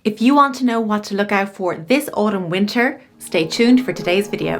If you want to know what to look out for this autumn winter, stay tuned for today's video.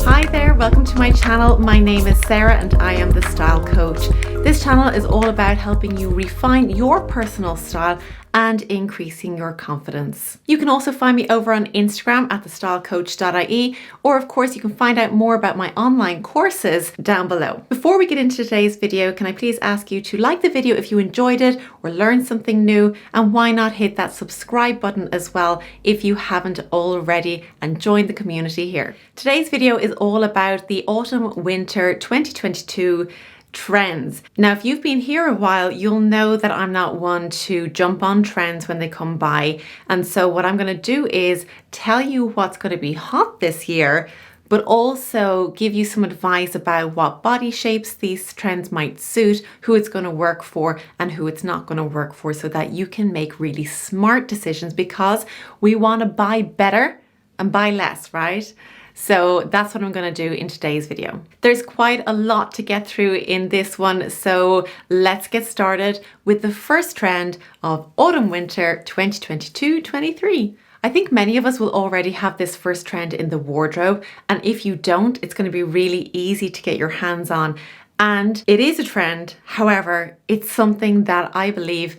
Hi there, welcome to my channel. My name is Sarah and I am the Style Coach. This channel is all about helping you refine your personal style and increasing your confidence. You can also find me over on Instagram at thestylecoach.ie, or of course you can find out more about my online courses down below. Before we get into today's video, can I please ask you to like the video if you enjoyed it or learned something new, and why not hit that subscribe button as well if you haven't already, and join the community here. Today's video is all about the autumn winter 2022 trends. Now, if you've been here a while, you'll know that I'm not one to jump on trends when they come by. And so what I'm going to do is tell you what's going to be hot this year, but also give you some advice about what body shapes these trends might suit, who it's going to work for and who it's not going to work for, so that you can make really smart decisions, because we want to buy better and buy less, right? So that's what I'm going to do in today's video. There's quite a lot to get through in this one, so let's get started with the first trend of autumn winter 2022-23. I think many of us will already have this first trend in the wardrobe, and if you don't, it's going to be really easy to get your hands on. And it is a trend, however, it's something that I believe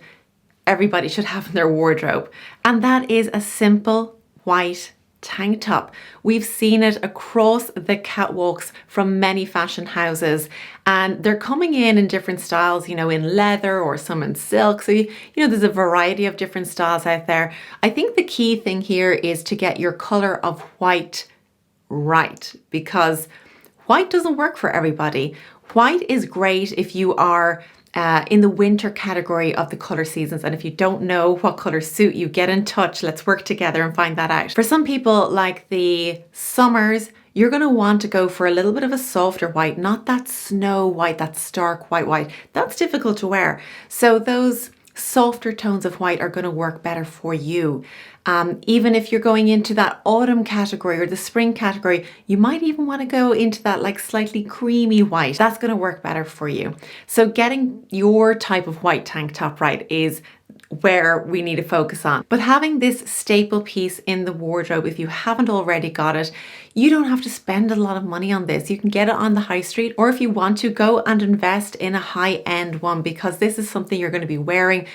everybody should have in their wardrobe, and that is a simple white tank top. We've seen it across the catwalks from many fashion houses, and they're coming in different styles, in leather or some in silk. So, there's a variety of different styles out there. I think the key thing here is to get your color of white right, because white doesn't work for everybody. White is great if you are in the winter category of the color seasons, and if you don't know what colors suit you, get in touch. Let's work together and find that out. For some people, like the summers, you're going to want to go for a little bit of a softer white, not that snow white, that stark white. That's difficult to wear. So those softer tones of white are going to work better for you. Even if you're going into that autumn category or the spring category, you might even want to go into that like slightly creamy white. That's going to work better for you. So getting your type of white tank top right is where we need to focus on. But having this staple piece in the wardrobe, if you haven't already got it, you don't have to spend a lot of money on this. You can get it on the high street, or if you want to, go and invest in a high-end one, because this is something you're going to be wearing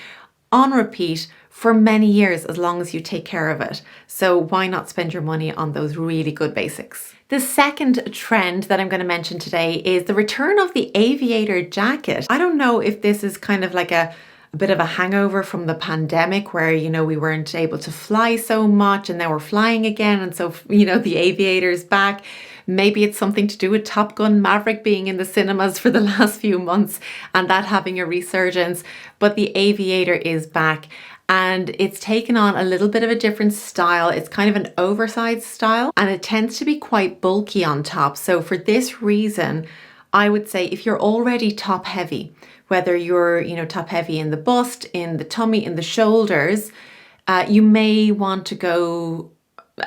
on repeat for many years as long as you take care of it. So why not spend your money on those really good basics? The second trend that I'm going to mention today is the return of the Aviator jacket. I don't know if this is kind of like a bit of a hangover from the pandemic where, we weren't able to fly so much, and now we're flying again. And so, the Aviator's back. Maybe it's something to do with Top Gun Maverick being in the cinemas for the last few months and that having a resurgence. But the Aviator is back, and it's taken on a little bit of a different style. It's kind of an oversized style, and it tends to be quite bulky on top. So for this reason, I would say if you're already top heavy, whether you're, top heavy in the bust, in the tummy, in the shoulders, you may want to go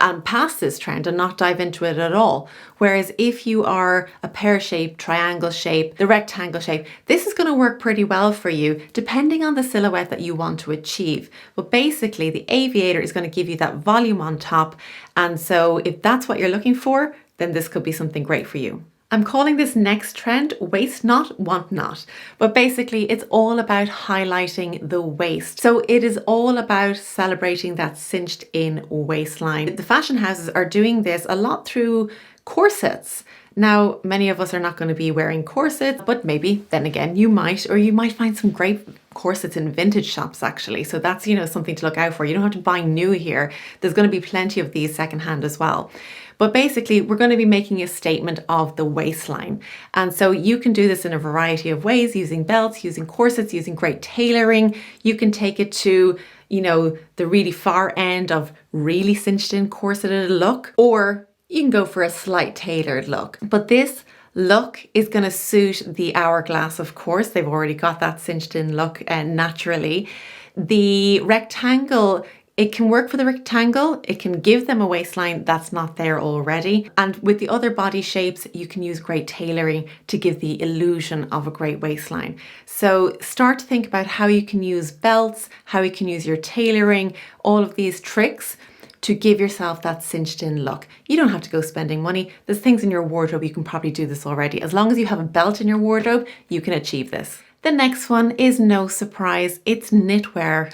and past this trend and not dive into it at all. Whereas if you are a pear shape, triangle shape, the rectangle shape, this is going to work pretty well for you depending on the silhouette that you want to achieve. But basically the Aviator is going to give you that volume on top. And so if that's what you're looking for, then this could be something great for you. I'm calling this next trend waist not, want not. But basically it's all about highlighting the waist. So it is all about celebrating that cinched in waistline. The fashion houses are doing this a lot through corsets. Now, many of us are not going to be wearing corsets, but maybe then again you might, or you might find some great corsets in vintage shops actually. So that's, something to look out for. You don't have to buy new here. There's going to be plenty of these secondhand as well. But basically, we're going to be making a statement of the waistline. And so you can do this in a variety of ways, using belts, using corsets, using great tailoring. You can take it to, the really far end of really cinched in corseted look, or you can go for a slight tailored look. But this look is going to suit the hourglass, of course. They've already got that cinched in look naturally. The rectangle It can work for the rectangle, it can give them a waistline that's not there already. And with the other body shapes, you can use great tailoring to give the illusion of a great waistline. So start to think about how you can use belts, how you can use your tailoring, all of these tricks to give yourself that cinched in look. You don't have to go spending money. There's things in your wardrobe, you can probably do this already. As long as you have a belt in your wardrobe, you can achieve this. The next one is no surprise, it's knitwear.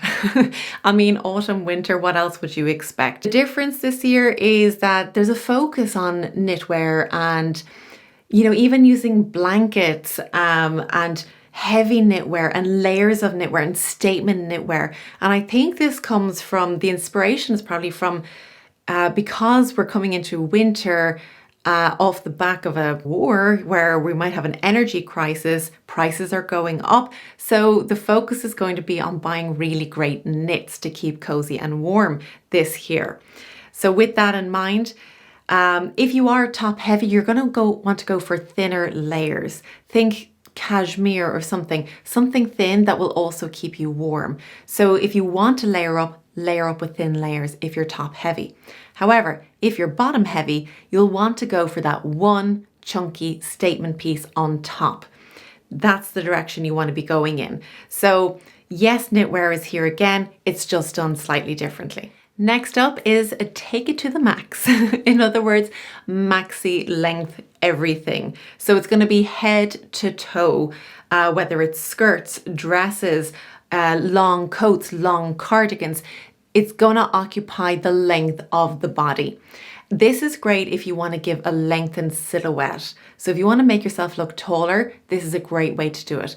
I mean, autumn, winter, what else would you expect? The difference this year is that there's a focus on knitwear and, you know, even using blankets and heavy knitwear and layers of knitwear and statement knitwear. And I think this comes from, the inspiration is probably from, because we're coming into winter, off the back of a war where we might have an energy crisis, prices are going up. So the focus is going to be on buying really great knits to keep cozy and warm this year. So with that in mind, if you are top heavy, you're going to want to go for thinner layers. Think cashmere or something thin that will also keep you warm. So if you want to layer up with thin layers if you're top heavy. However, if you're bottom heavy, you'll want to go for that one chunky statement piece on top. That's the direction you want to be going in. So yes, knitwear is here again, it's just done slightly differently. Next up is take it to the max. In other words, maxi length everything. So it's going to be head to toe, whether it's skirts, dresses, long coats, long cardigans. It's going to occupy the length of the body. This is great if you want to give a lengthened silhouette. So if you want to make yourself look taller, this is a great way to do it.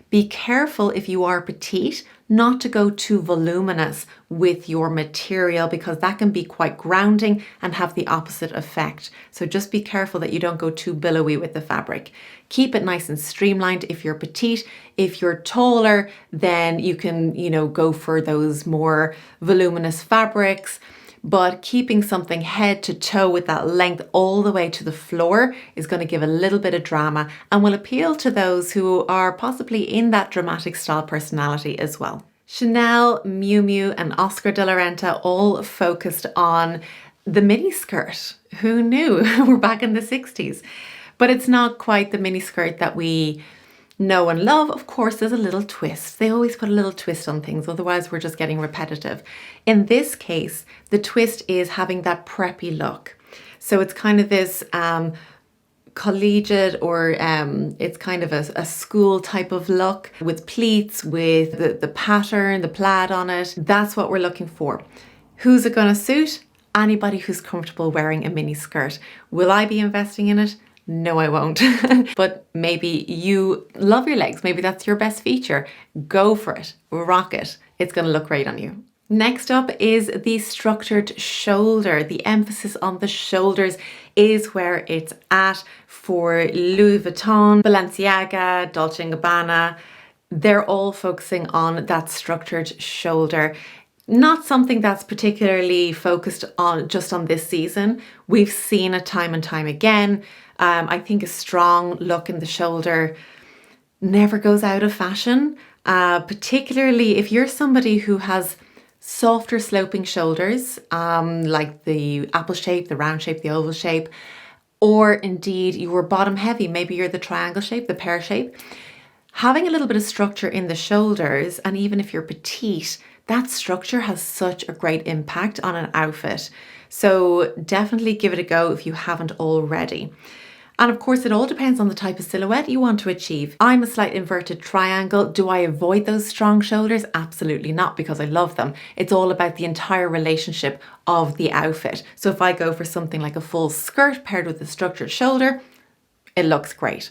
Be careful if you are petite not to go too voluminous with your material because that can be quite grounding and have the opposite effect. So just be careful that you don't go too billowy with the fabric. Keep it nice and streamlined if you're petite. If you're taller, then you can, go for those more voluminous fabrics. But keeping something head to toe with that length all the way to the floor is going to give a little bit of drama and will appeal to those who are possibly in that dramatic style personality as well. Chanel, Miu Miu and Oscar de la Renta all focused on the mini skirt. Who knew? We're back in the 60s. But it's not quite the mini skirt that we know and love. Of course, there's a little twist. They always put a little twist on things, otherwise we're just getting repetitive. In this case, the twist is having that preppy look. So it's kind of this collegiate or it's kind of a school type of look with pleats, with the pattern, the plaid on it. That's what we're looking for. Who's it going to suit? Anybody who's comfortable wearing a mini skirt. Will I be investing in it? No, I won't. But maybe you love your legs. Maybe that's your best feature. Go for it. Rock it. It's going to look great on you. Next up is the structured shoulder. The emphasis on the shoulders is where it's at for Louis Vuitton, Balenciaga, Dolce & Gabbana. They're all focusing on that structured shoulder. Not something that's particularly focused on just on this season. We've seen it time and time again. I think a strong look in the shoulder never goes out of fashion, particularly if you're somebody who has softer sloping shoulders, like the apple shape, the round shape, the oval shape, or indeed you were bottom heavy, maybe you're the triangle shape, the pear shape. Having a little bit of structure in the shoulders, and even if you're petite, that structure has such a great impact on an outfit. So definitely give it a go if you haven't already. And of course, it all depends on the type of silhouette you want to achieve. I'm a slight inverted triangle. Do I avoid those strong shoulders? Absolutely not, because I love them. It's all about the entire relationship of the outfit. So if I go for something like a full skirt paired with a structured shoulder, it looks great.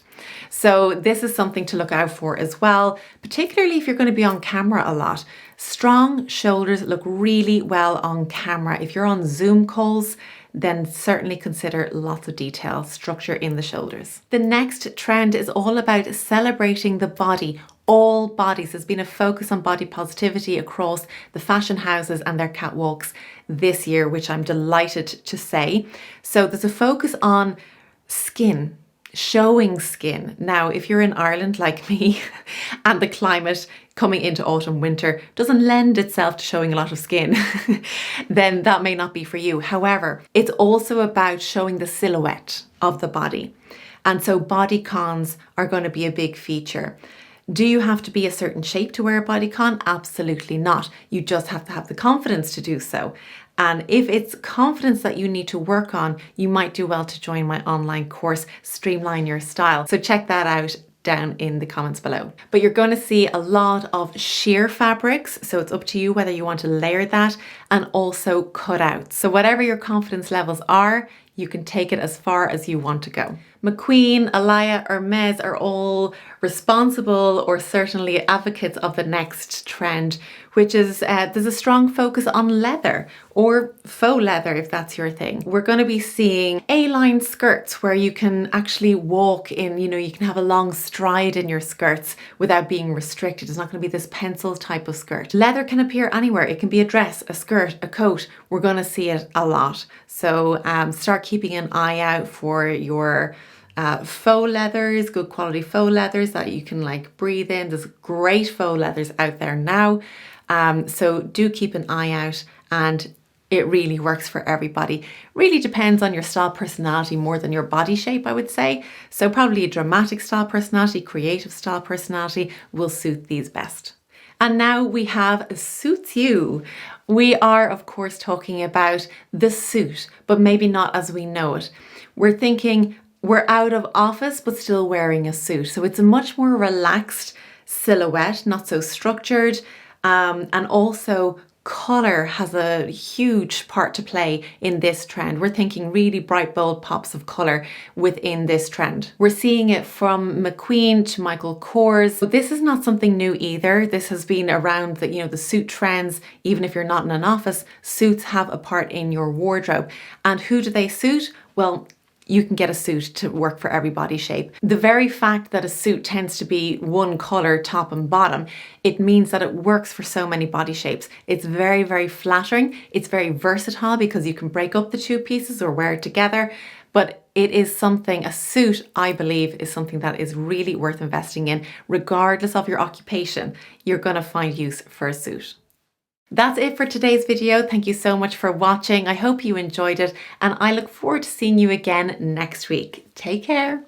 So this is something to look out for as well, particularly if you're going to be on camera a lot. Strong shoulders look really well on camera. If you're on Zoom calls, then certainly consider lots of detail, structure in the shoulders. The next trend is all about celebrating the body. All bodies. There's been a focus on body positivity across the fashion houses and their catwalks this year, which I'm delighted to say. So there's a focus on skin. showing skin. Now, if you're in Ireland like me and the climate coming into autumn, winter doesn't lend itself to showing a lot of skin, then that may not be for you. However, it's also about showing the silhouette of the body. And so bodycons are going to be a big feature. Do you have to be a certain shape to wear a bodycon? Absolutely not. You just have to have the confidence to do so. And if it's confidence that you need to work on, you might do well to join my online course, Streamline Your Style. So check that out down in the comments below. But you're going to see a lot of sheer fabrics, so it's up to you whether you want to layer that, and also cutouts. So whatever your confidence levels are, you can take it as far as you want to go. McQueen, Alaya, Hermes are all responsible or certainly advocates of the next trend, which is there's a strong focus on leather or faux leather if that's your thing. We're going to be seeing A-line skirts where you can actually walk in, you can have a long stride in your skirts without being restricted. It's not going to be this pencil type of skirt. Leather can appear anywhere. It can be a dress, a skirt, a coat. We're going to see it a lot. So start keeping an eye out for your faux leathers, good quality faux leathers that you can like breathe in. There's great faux leathers out there now. So do keep an eye out, and it really works for everybody. Really depends on your style personality more than your body shape, I would say. So probably a dramatic style personality, creative style personality will suit these best. And now we have Suits You. We are, of course, talking about the suit, but maybe not as we know it. We're thinking we're out of office, but still wearing a suit. So it's a much more relaxed silhouette, not so structured. And also color has a huge part to play in this trend. We're thinking really bright, bold pops of color within this trend. We're seeing it from McQueen to Michael Kors. But this is not something new either. This has been around the suit trends. Even if you're not in an office, suits have a part in your wardrobe. And who do they suit? Well, you can get a suit to work for every body shape. The very fact that a suit tends to be one color, top and bottom, it means that it works for so many body shapes. It's very, very flattering. It's very versatile because you can break up the two pieces or wear it together. But it is something, a suit, I believe, is something that is really worth investing in. Regardless of your occupation, you're going to find use for a suit. That's it for today's video. Thank you so much for watching. I hope you enjoyed it, and I look forward to seeing you again next week. Take care.